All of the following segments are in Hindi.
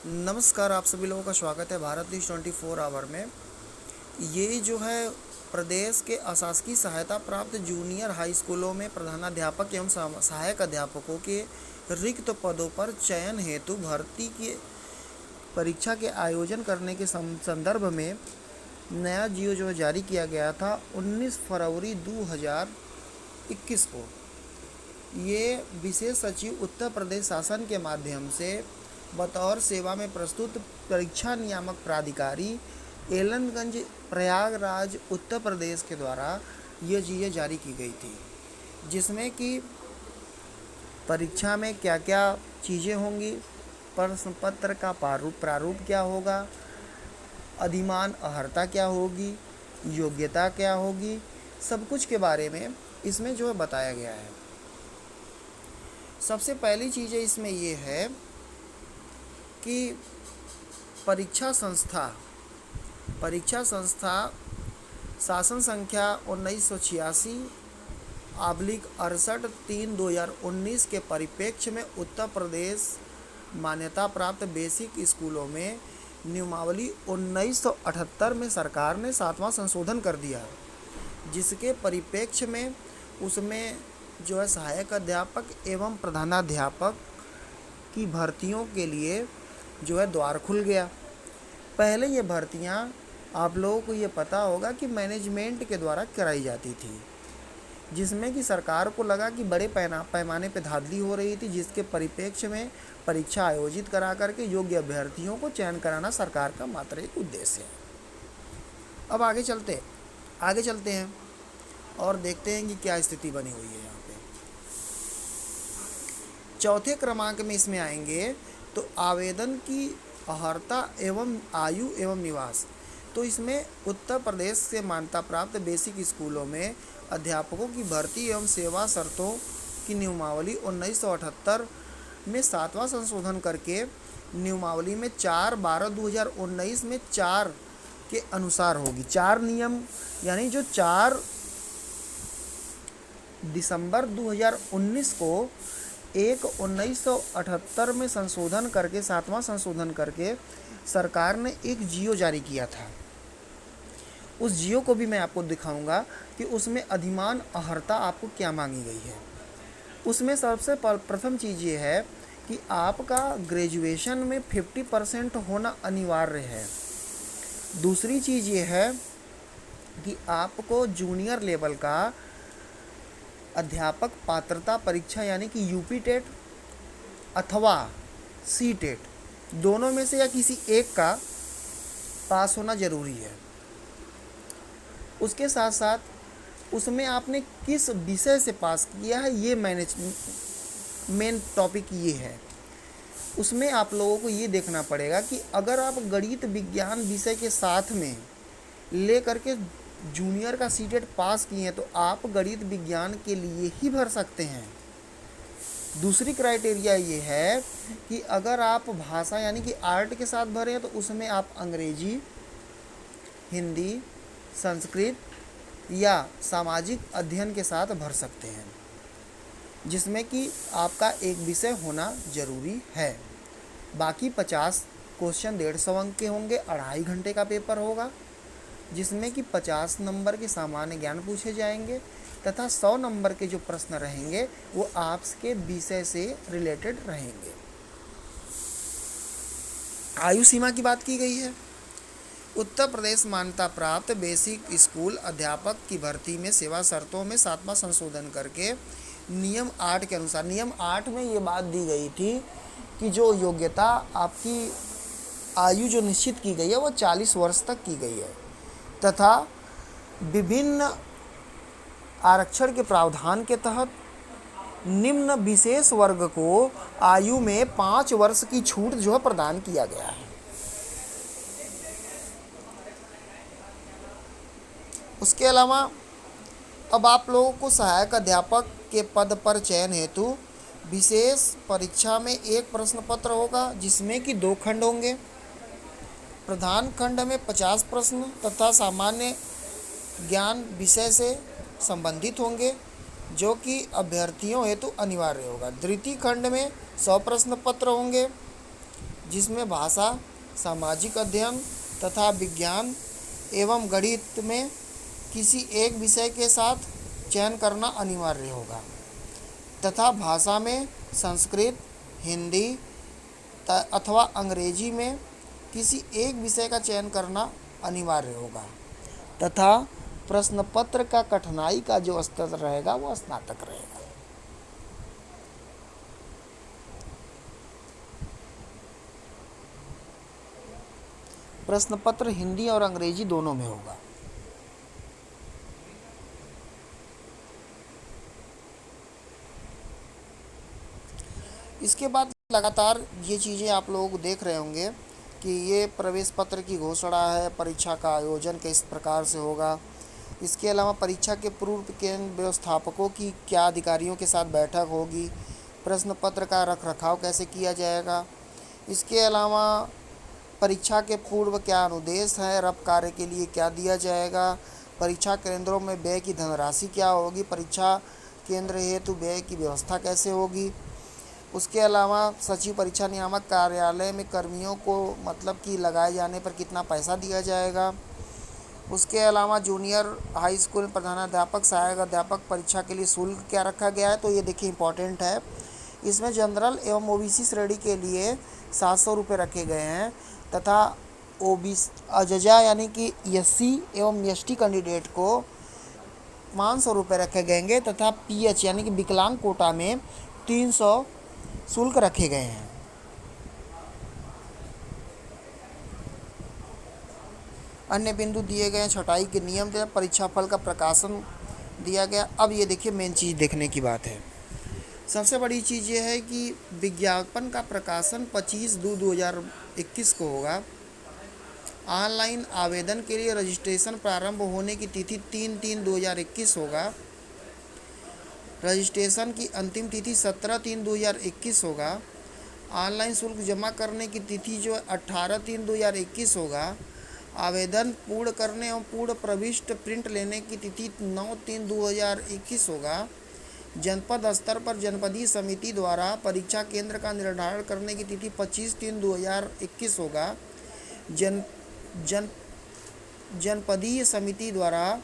नमस्कार, आप सभी लोगों का स्वागत है भारत न्यूज़ 24 आवर में। ये जो है प्रदेश के अशासकीय सहायता प्राप्त जूनियर हाई स्कूलों में प्रधानाध्यापक एवं सहायक अध्यापकों के रिक्त पदों पर चयन हेतु भर्ती की परीक्षा के आयोजन करने के संदर्भ में नया जियो जो जारी किया गया था 19 फरवरी 2021 को। ये विशेष सचिव उत्तर प्रदेश शासन के माध्यम से बतौर सेवा में प्रस्तुत परीक्षा नियामक प्राधिकारी एलनगंज प्रयागराज उत्तर प्रदेश के द्वारा ये चीज़ें जारी की गई थी, जिसमें कि परीक्षा में क्या क्या चीज़ें होंगी, प्रश्न पत्र का प्रारूप क्या होगा, अधिमान अर्हता क्या होगी, योग्यता क्या होगी, सब कुछ के बारे में इसमें जो है बताया गया है। सबसे पहली चीज़ इसमें ये है कि परीक्षा संस्था शासन संख्या 1986/68/3/2019 के परिप्रेक्ष्य में उत्तर प्रदेश मान्यता प्राप्त बेसिक स्कूलों में नियमावली 1978 में सरकार ने 7वां संशोधन कर दिया, जिसके परिप्रेक्ष्य में उसमें जो है सहायक अध्यापक एवं प्रधानाध्यापक की भर्तियों के लिए जो है द्वार खुल गया। पहले ये भर्तियां आप लोगों को ये पता होगा कि मैनेजमेंट के द्वारा कराई जाती थी, जिसमें कि सरकार को लगा कि बड़े पैमाने पे धांधली हो रही थी, जिसके परिप्रेक्ष्य में परीक्षा आयोजित करा करके योग्य अभ्यर्थियों को चयन कराना सरकार का मात्र एक उद्देश्य है। अब आगे चलते हैं और देखते हैं कि क्या स्थिति बनी हुई है। यहाँ पे चौथे क्रमांक में इसमें आएंगे तो आवेदन की अर्हता एवं आयु एवं निवास। तो इसमें उत्तर प्रदेश से मान्यता प्राप्त बेसिक स्कूलों में अध्यापकों की भर्ती एवं सेवा शर्तों की नियमावली 1978 में 7वां संशोधन करके नियमावली में 4/12/2019 में 4 के अनुसार होगी। 4 नियम यानी जो 4 दिसंबर 2019 को 1978 में संशोधन करके 7वां संशोधन करके सरकार ने एक जियो जारी किया था। उस जियो को भी मैं आपको दिखाऊंगा कि उसमें अधिमान अर्हता आपको क्या मांगी गई है। उसमें सबसे प्रथम चीज़ ये है कि आपका ग्रेजुएशन में 50% होना अनिवार्य है। दूसरी चीज़ ये है कि आपको जूनियर लेवल का अध्यापक पात्रता परीक्षा यानी कि यूपी टेट अथवा सी टेट दोनों में से या किसी एक का पास होना ज़रूरी है। उसके साथ साथ उसमें आपने किस विषय से पास किया है, ये मेन टॉपिक ये है। उसमें आप लोगों को ये देखना पड़ेगा कि अगर आप गणित विज्ञान विषय के साथ में ले करके जूनियर का सीटेट पास किए हैं तो आप गणित विज्ञान के लिए ही भर सकते हैं। दूसरी क्राइटेरिया ये है कि अगर आप भाषा यानी कि आर्ट के साथ भरे हैं तो उसमें आप अंग्रेजी, हिंदी, संस्कृत या सामाजिक अध्ययन के साथ भर सकते हैं, जिसमें कि आपका एक विषय होना ज़रूरी है। बाकी 50 क्वेश्चन 150 अंक के होंगे, 2.5 घंटे का पेपर होगा, जिसमें कि 50 नंबर के सामान्य ज्ञान पूछे जाएंगे तथा 100 नंबर के जो प्रश्न रहेंगे वो आपके विषय से रिलेटेड रहेंगे। आयु सीमा की बात की गई है। उत्तर प्रदेश मान्यता प्राप्त बेसिक स्कूल अध्यापक की भर्ती में सेवा शर्तों में 7वां संशोधन करके नियम 8 के अनुसार, नियम 8 में ये बात दी गई थी कि जो योग्यता आपकी आयु जो निश्चित की गई है वो 40 वर्ष तक की गई है तथा विभिन्न आरक्षण के प्रावधान के तहत निम्न विशेष वर्ग को आयु में 5 वर्ष की छूट जो है प्रदान किया गया है। उसके अलावा अब आप लोगों को सहायक अध्यापक के पद पर चयन हेतु विशेष परीक्षा में एक प्रश्न पत्र होगा, जिसमें कि 2 खंड होंगे। प्रधान खंड में 50 प्रश्न तथा सामान्य ज्ञान विषय से संबंधित होंगे, जो कि अभ्यर्थियों हेतु अनिवार्य होगा। द्वितीय खंड में 100 प्रश्न पत्र होंगे जिसमें भाषा, सामाजिक अध्ययन तथा विज्ञान एवं गणित में किसी एक विषय के साथ चयन करना अनिवार्य होगा तथा भाषा में संस्कृत, हिंदी अथवा अंग्रेजी में किसी एक विषय का चयन करना अनिवार्य होगा तथा प्रश्न पत्र का कठिनाई का जो स्तर रहेगा वो स्नातक रहेगा। प्रश्न पत्र हिंदी और अंग्रेजी दोनों में होगा। इसके बाद लगातार ये चीज़ें आप लोग देख रहे होंगे कि ये प्रवेश पत्र की घोषणा है, परीक्षा का आयोजन किस प्रकार से होगा। इसके अलावा परीक्षा के पूर्व केंद्र व्यवस्थापकों की क्या अधिकारियों के साथ बैठक होगी, प्रश्न पत्र का रखरखाव कैसे किया जाएगा। इसके अलावा परीक्षा के पूर्व क्या अनुदेश है, रफ कार्य के लिए क्या दिया जाएगा, परीक्षा केंद्रों में व्यय की धनराशि क्या होगी, परीक्षा केंद्र हेतु व्यय की व्यवस्था कैसे होगी। उसके अलावा सचिव परीक्षा नियामक कार्यालय में कर्मियों को मतलब कि लगाए जाने पर कितना पैसा दिया जाएगा। उसके अलावा जूनियर हाई स्कूल में प्रधानाध्यापक, सहायक अध्यापक परीक्षा के लिए शुल्क क्या रखा गया है, तो ये देखिए इम्पॉर्टेंट है। इसमें जनरल एवं ओबीसी श्रेणी के लिए 700 रुपये रखे गए हैं तथा ओबीसी अजजा यानी कि एससी एवं एसटी कैंडिडेट को 500 रुपये रखे गएंगे तथा पीएच यानी कि विकलांग कोटा में 300 शुल्क रखे गए हैं। अन्य बिंदु दिए गए हैं। छटाई के नियम दिए, परीक्षाफल का प्रकाशन दिया गया। अब ये देखिए मेन चीज़ देखने की बात है। सबसे बड़ी चीज़ ये है कि विज्ञापन का प्रकाशन 25/2/2021 को होगा। ऑनलाइन आवेदन के लिए रजिस्ट्रेशन प्रारंभ होने की तिथि 3/3/2021 होगा। रजिस्ट्रेशन की अंतिम तिथि 17/3/2021 होगा। ऑनलाइन शुल्क जमा करने की तिथि जो 18/3/2021 होगा। आवेदन पूर्ण करने एवं पूर्ण प्रविष्ट प्रिंट लेने की तिथि 9/3/2021 होगा। जनपद स्तर पर जनपदीय समिति द्वारा परीक्षा केंद्र का निर्धारण करने की तिथि 25/3/2021 होगा। जनपदीय समिति द्वारा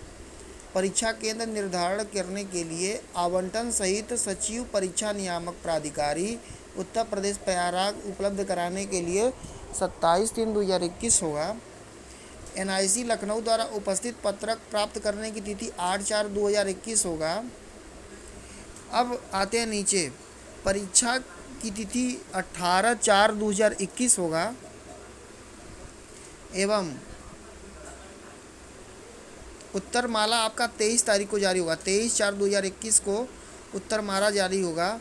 परीक्षा केंद्र निर्धारण करने के लिए आवंटन सहित सचिव परीक्षा नियामक प्राधिकारी उत्तर प्रदेश प्रयाग उपलब्ध कराने के लिए 27/3/2021 होगा। एनआईसी लखनऊ द्वारा उपस्थित पत्रक प्राप्त करने की तिथि 8/4/2021 होगा। अब आते हैं नीचे, परीक्षा की तिथि 18/4/2021 होगा एवं उत्तरमाला आपका 23 तारीख को जारी होगा। 23/4/2021 को उत्तरमाला जारी होगा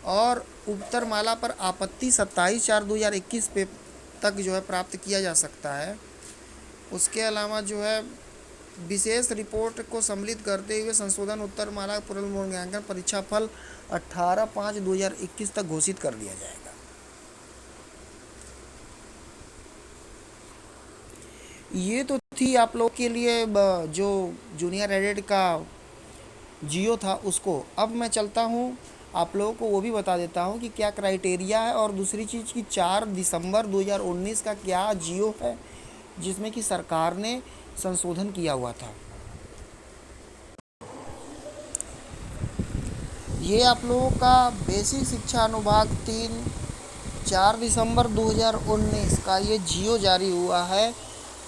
और उत्तरमाला पर आपत्ति 27/4/2021 पे तक जो है प्राप्त किया जा सकता है। उसके अलावा जो है विशेष रिपोर्ट को सम्मिलित करते हुए संशोधन उत्तरमाला पुनर्मूल्यांकन परीक्षा फल 18/5/2021 तक घोषित कर दिया जाएगा। ये तो थी आप लोग के लिए जो जूनियर एडेड का जियो था उसको। अब मैं चलता हूँ आप लोगों को वो भी बता देता हूँ कि क्या क्राइटेरिया है और दूसरी चीज़ कि 4 दिसंबर 2019 का क्या जियो है जिसमें कि सरकार ने संशोधन किया हुआ था। ये आप लोगों का बेसिक शिक्षा अनुभाग 3 4 दिसंबर 2019 का ये जियो जारी हुआ है।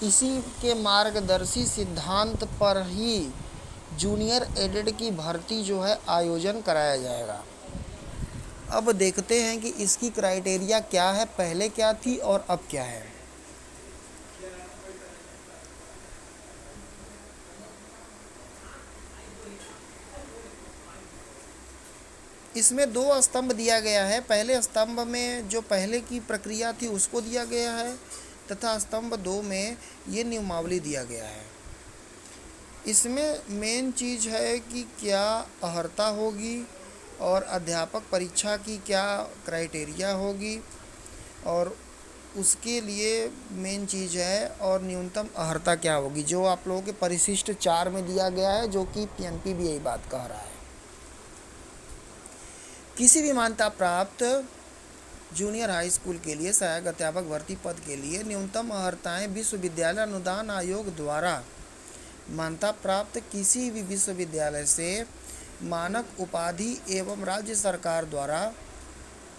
इसी के मार्गदर्शी सिद्धांत पर ही जूनियर एडेड की भर्ती जो है आयोजन कराया जाएगा। अब देखते हैं कि इसकी क्राइटेरिया क्या है, पहले क्या थी और अब क्या है। इसमें 2 स्तंभ दिया गया है। पहले स्तंभ में जो पहले की प्रक्रिया थी उसको दिया गया है तथा स्तंभ 2 में ये नियमावली दिया गया है। इसमें मेन चीज़ है कि क्या अर्हता होगी और अध्यापक परीक्षा की क्या क्राइटेरिया होगी और उसके लिए मेन चीज़ है और न्यूनतम अर्हता क्या होगी, जो आप लोगों के परिशिष्ट 4 में दिया गया है, जो कि पीएनपी भी यही बात कह रहा है। किसी भी मान्यता प्राप्त जूनियर हाई स्कूल के लिए सहायक अध्यापक भर्ती पद के लिए न्यूनतम अर्हताएं विश्वविद्यालय अनुदान आयोग द्वारा मान्यता प्राप्त किसी भी विश्वविद्यालय से मानक उपाधि एवं राज्य सरकार द्वारा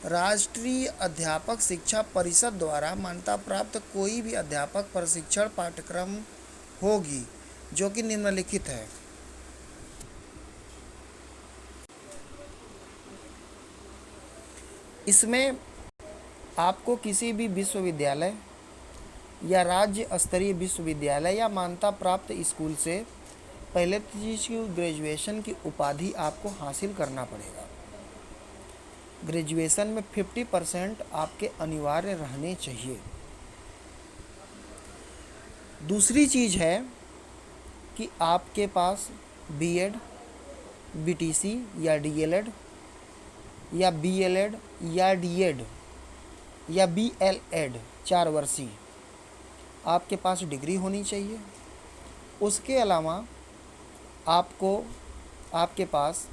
राष्ट्रीय अध्यापक शिक्षा परिषद द्वारा मान्यता प्राप्त कोई भी अध्यापक प्रशिक्षण पाठ्यक्रम होगी, जो कि निम्नलिखित है। इसमें आपको किसी भी विश्वविद्यालय या राज्य स्तरीय विश्वविद्यालय या मान्यता प्राप्त स्कूल से पहले चीज की ग्रेजुएशन की उपाधि आपको हासिल करना पड़ेगा। ग्रेजुएशन में 50% आपके अनिवार्य रहने चाहिए। दूसरी चीज़ है कि आपके पास बीएड, बीटीसी या डीएलएड या बीएलएड या डीएड या बीएलएड 4 वर्षीय आपके पास डिग्री होनी चाहिए। उसके अलावा आपके पास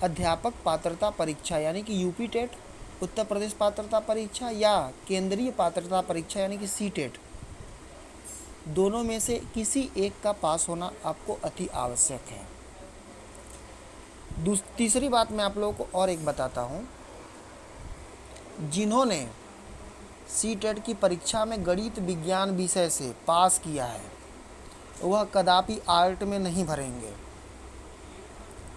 अध्यापक पात्रता परीक्षा यानी कि यूपी टेट, उत्तर प्रदेश पात्रता परीक्षा या केंद्रीय पात्रता परीक्षा यानी कि सीटेट, दोनों में से किसी एक का पास होना आपको अति आवश्यक है। तीसरी बात मैं आप लोगों को और एक बताता हूँ। जिन्होंने सीटेट की परीक्षा में गणित विज्ञान विषय से पास किया है वह कदापि आर्ट में नहीं भरेंगे,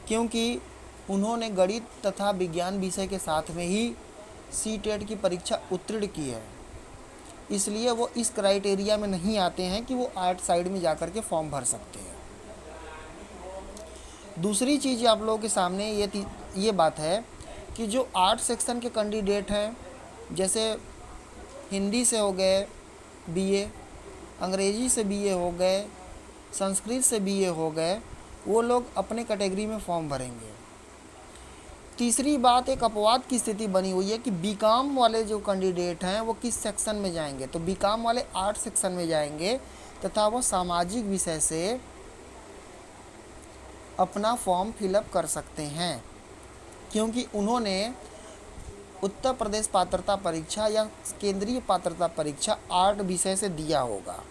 क्योंकि उन्होंने गणित तथा विज्ञान विषय के साथ में ही सीटेट की परीक्षा उत्तीर्ण की है। इसलिए वो इस क्राइटेरिया में नहीं आते हैं कि वो आर्ट साइड में जाकर के फॉर्म भर सकते हैं। दूसरी चीज़ आप लोगों के सामने ये बात है कि जो आर्ट सेक्शन के कैंडिडेट हैं, जैसे हिंदी से हो गए बीए, अंग्रेजी से बीए हो गए, संस्कृत से बीए हो गए, वो लोग अपने कैटेगरी में फॉर्म भरेंगे। तीसरी बात, एक अपवाद की स्थिति बनी हुई है कि बीकॉम वाले जो कैंडिडेट हैं वो किस सेक्शन में जाएंगे, तो बीकॉम वाले आर्ट सेक्शन में जाएंगे तथा वो सामाजिक विषय से अपना फॉर्म फिलअप कर सकते हैं, क्योंकि उन्होंने उत्तर प्रदेश पात्रता परीक्षा या केंद्रीय पात्रता परीक्षा आर्ट विषय से दिया होगा।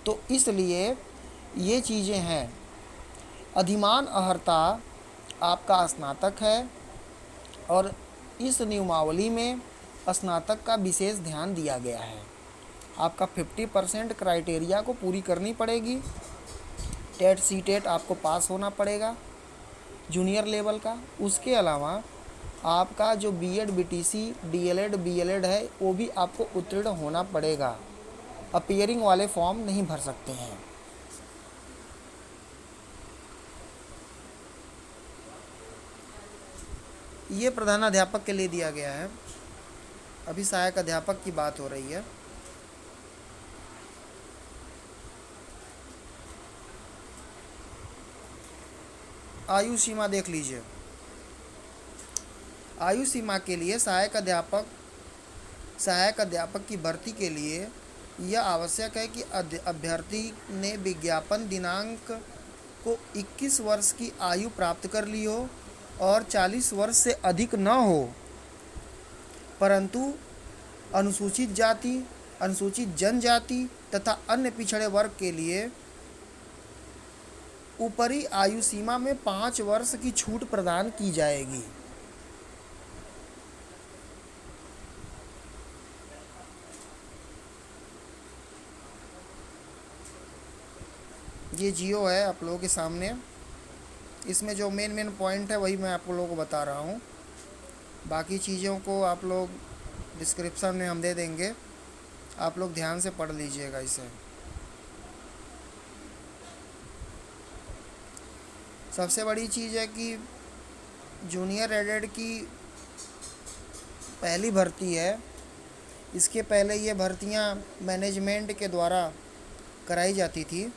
तो इसलिए ये चीज़ें हैं। अधिमान अर्हता आपका स्नातक है और इस नियमावली में स्नातक का विशेष ध्यान दिया गया है। आपका 50% क्राइटेरिया को पूरी करनी पड़ेगी। टेट सीटेट आपको पास होना पड़ेगा जूनियर लेवल का। उसके अलावा आपका जो बीएड, बीटीसी, डीएलएड, बीएलएड है वो भी आपको उत्तीर्ण होना पड़ेगा। अपीयरिंग वाले फॉर्म नहीं भर सकते हैं। ये प्रधानाध्यापक के लिए दिया गया है। अभी सहायक अध्यापक की बात हो रही है। आयु सीमा देख लीजिए। आयु सीमा के लिए सहायक अध्यापक की भर्ती के लिए यह आवश्यक है कि अभ्यर्थी ने विज्ञापन दिनांक को 21 वर्ष की आयु प्राप्त कर ली हो और 40 वर्ष से अधिक न हो, परंतु अनुसूचित जाति, अनुसूचित जनजाति तथा अन्य पिछड़े वर्ग के लिए ऊपरी आयु सीमा में 5 वर्ष की छूट प्रदान की जाएगी। ये जियो है आप लोगों के सामने। इसमें जो मेन पॉइंट है वही मैं आप लोगों को बता रहा हूँ। बाकी चीज़ों को आप लोग डिस्क्रिप्शन में हम दे देंगे, आप लोग ध्यान से पढ़ लीजिएगा इसे। सबसे बड़ी चीज़ है कि जूनियर एडेड की पहली भर्ती है। इसके पहले ये भर्तियां मैनेजमेंट के द्वारा कराई जाती थी।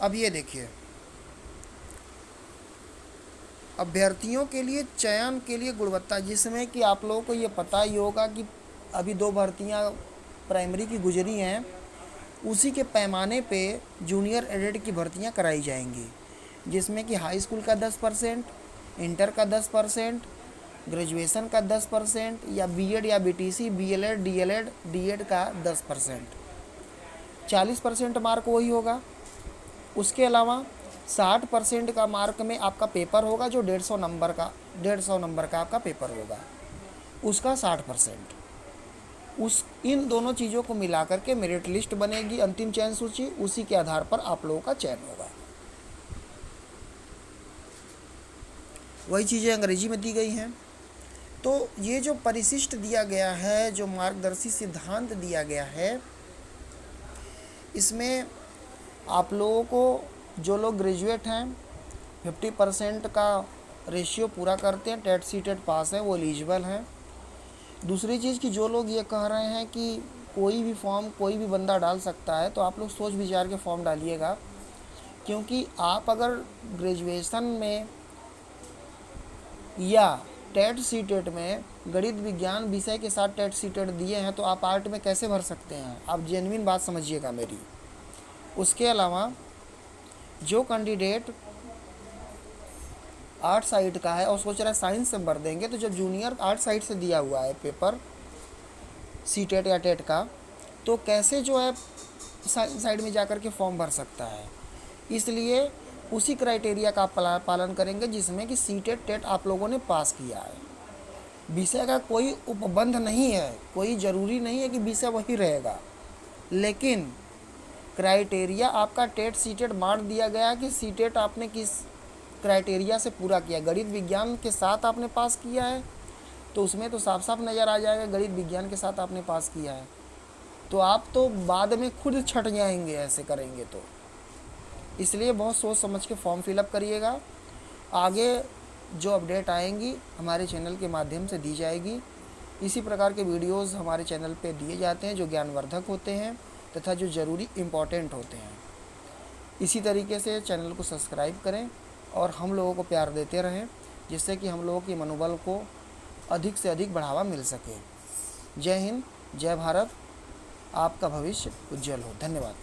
अब ये देखिए, अभ्यर्थियों के लिए चयन के लिए गुणवत्ता, जिसमें कि आप लोगों को ये पता ही होगा कि अभी 2 भर्तियां प्राइमरी की गुजरी हैं, उसी के पैमाने पे जूनियर एडेड की भर्तियां कराई जाएंगी, जिसमें कि हाई स्कूल का 10%, इंटर का 10%, ग्रेजुएशन का 10% या बीएड या बीटीसी, बीएलएड, डीएड का 10%, 40% मार्क वही होगा। उसके अलावा 60% का मार्क में आपका पेपर होगा, जो 150 नंबर का आपका पेपर होगा, उसका 60%। इन दोनों चीज़ों को मिला करके मेरिट लिस्ट बनेगी, अंतिम चयन सूची, उसी के आधार पर आप लोगों का चयन होगा। वही चीज़ें अंग्रेजी में दी गई हैं। तो ये जो परिशिष्ट दिया गया है, जो मार्गदर्शी सिद्धांत दिया गया है, इसमें आप लोगों को, जो लोग ग्रेजुएट हैं, 50% का रेशियो पूरा करते हैं, टेट सीटेट पास है, वो एलिजिबल हैं। दूसरी चीज़ कि जो लोग ये कह रहे हैं कि कोई भी फॉर्म कोई भी बंदा डाल सकता है, तो आप लोग सोच विचार के फॉर्म डालिएगा, क्योंकि आप अगर ग्रेजुएशन में या टेट सीटेट में गणित विज्ञान विषय के साथ टेट सीटेट दिए हैं, तो आप आर्ट में कैसे भर सकते हैं? आप जेन्युइन बात समझिएगा मेरी। उसके अलावा जो कैंडिडेट आर्ट साइड का है और सोच रहा है साइंस से भर देंगे, तो जब जूनियर आर्ट साइड से दिया हुआ है पेपर सीटेट या टेट का, तो कैसे जो है साइंस साइड में जाकर के फॉर्म भर सकता है? इसलिए उसी क्राइटेरिया का आप पालन करेंगे जिसमें कि सीटेट टेट आप लोगों ने पास किया है। विषय का कोई उपबंध नहीं है, कोई ज़रूरी नहीं है कि विषय वही रहेगा, लेकिन क्राइटेरिया आपका टेट सीटेट बांट दिया गया कि सीटेट आपने किस क्राइटेरिया से पूरा किया। गणित विज्ञान के साथ आपने पास किया है, तो उसमें तो साफ साफ नज़र आ जाएगा गणित विज्ञान के साथ आपने पास किया है, तो आप तो बाद में खुद छट जाएंगे ऐसे करेंगे तो। इसलिए बहुत सोच समझ के फॉर्म फिलअप करिएगा। आगे जो अपडेट आएंगी हमारे चैनल के माध्यम से दी जाएगी। इसी प्रकार के वीडियोस हमारे चैनल पे दिए जाते हैं जो ज्ञानवर्धक होते हैं तथा जो ज़रूरी इम्पॉर्टेंट होते हैं। इसी तरीके से चैनल को सब्सक्राइब करें और हम लोगों को प्यार देते रहें, जिससे कि हम लोगों के मनोबल को अधिक से अधिक बढ़ावा मिल सके। जय हिंद, जय भारत, आपका भविष्य उज्जवल हो। धन्यवाद।